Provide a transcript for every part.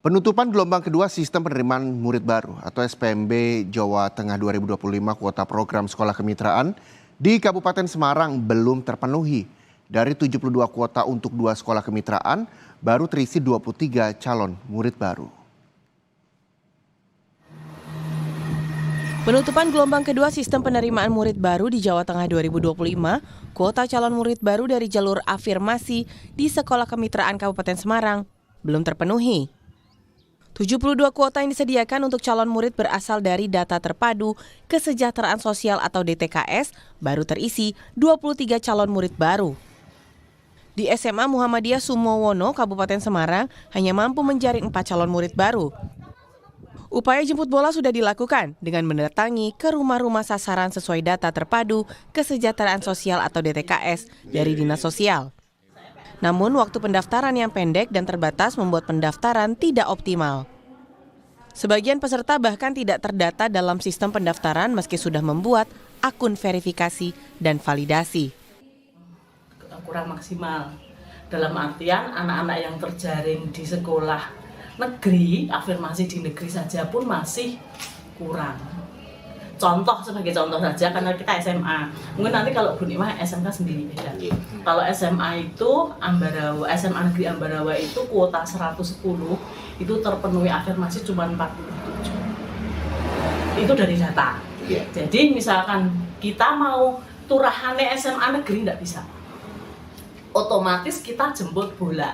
Penutupan gelombang kedua Sistem Penerimaan Murid Baru atau SPMB Jawa Tengah 2025 kuota program sekolah kemitraan di Kabupaten Semarang belum terpenuhi. Dari 72 kuota untuk 2 sekolah kemitraan, baru terisi 23 calon murid baru. Penutupan gelombang kedua Sistem Penerimaan Murid Baru di Jawa Tengah 2025, kuota calon murid baru dari jalur afirmasi di Sekolah Kemitraan Kabupaten Semarang belum terpenuhi. 72 kuota yang disediakan untuk calon murid berasal dari Data Terpadu Kesejahteraan Sosial atau DTKS baru terisi 23 calon murid baru. Di SMA Muhammadiyah Sumowono, Kabupaten Semarang, hanya mampu menjaring 4 calon murid baru. Upaya jemput bola sudah dilakukan dengan mendatangi ke rumah-rumah sasaran sesuai Data Terpadu Kesejahteraan Sosial atau DTKS dari Dinas Sosial. Namun waktu pendaftaran yang pendek dan terbatas membuat pendaftaran tidak optimal. Sebagian peserta bahkan tidak terdata dalam sistem pendaftaran meski sudah membuat akun verifikasi dan validasi. Kurang maksimal, dalam artian anak-anak yang terjaring di sekolah negeri, afirmasi di negeri saja pun masih kurang. Contoh, sebagai contoh saja, karena kita SMA, mungkin nanti kalau Bu Nikmah SMK sendiri beda. Kalau SMA itu, SMA Negeri Ambarawa itu kuota 110, itu terpenuhi afirmasi cuma 47. Itu dari data. Jadi misalkan kita mau turahane SMA Negeri nggak bisa. Otomatis kita jemput bola.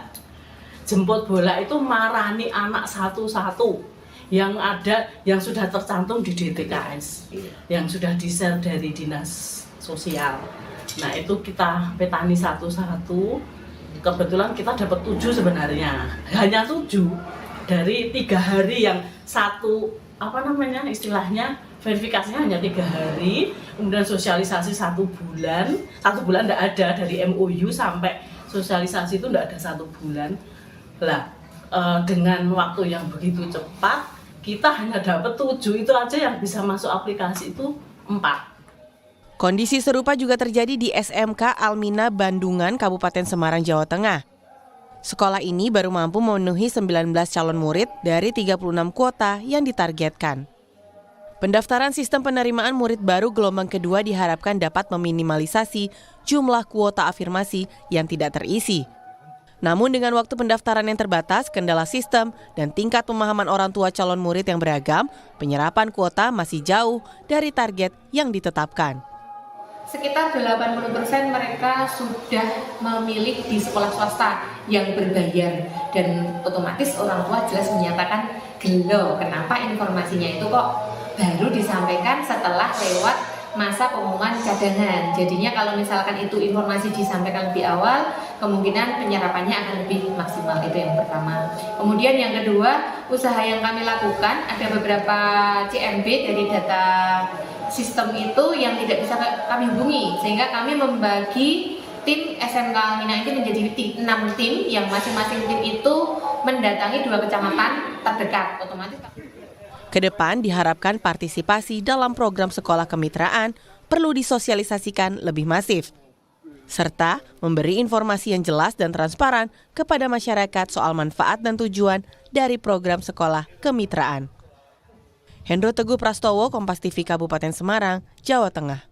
Jemput bola itu marani anak satu-satu. Yang ada, yang sudah tercantum di DTKS, yang sudah di-share dari Dinas Sosial. Nah itu kita petani satu-satu, kebetulan kita dapat 7 sebenarnya, hanya 7 dari 3 hari yang satu, istilahnya verifikasinya hanya 3 hari, kemudian sosialisasi 1 bulan tidak ada, dari MOU sampai sosialisasi itu tidak ada 1 bulan. Lah, dengan waktu yang begitu cepat, kita hanya dapat 7, itu aja yang bisa masuk aplikasi itu 4. Kondisi serupa juga terjadi di SMK Almina Bandungan, Kabupaten Semarang, Jawa Tengah. Sekolah ini baru mampu memenuhi 19 calon murid dari 36 kuota yang ditargetkan. Pendaftaran sistem penerimaan murid baru gelombang kedua diharapkan dapat meminimalisasi jumlah kuota afirmasi yang tidak terisi. Namun dengan waktu pendaftaran yang terbatas, kendala sistem, dan tingkat pemahaman orang tua calon murid yang beragam, penyerapan kuota masih jauh dari target yang ditetapkan. Sekitar 80% mereka sudah memilih di sekolah swasta yang berbayar, dan otomatis orang tua jelas menyatakan gelo, kenapa informasinya itu kok baru disampaikan setelah lewat masa pengumuman cadangan. Jadinya kalau misalkan itu informasi disampaikan lebih awal, kemungkinan penyerapannya akan lebih maksimal. Itu yang pertama. Kemudian yang kedua, usaha yang kami lakukan, ada beberapa CMB dari data sistem itu yang tidak bisa kami hubungi, sehingga kami membagi tim SMK Almina itu menjadi 6 tim, yang masing-masing tim itu mendatangi 2 kecamatan terdekat. Otomatis Kedepan diharapkan partisipasi dalam program sekolah kemitraan perlu disosialisasikan lebih masif, serta memberi informasi yang jelas dan transparan kepada masyarakat soal manfaat dan tujuan dari program sekolah kemitraan. Hendro Teguh Prastowo, Kompas TV Kabupaten Semarang, Jawa Tengah.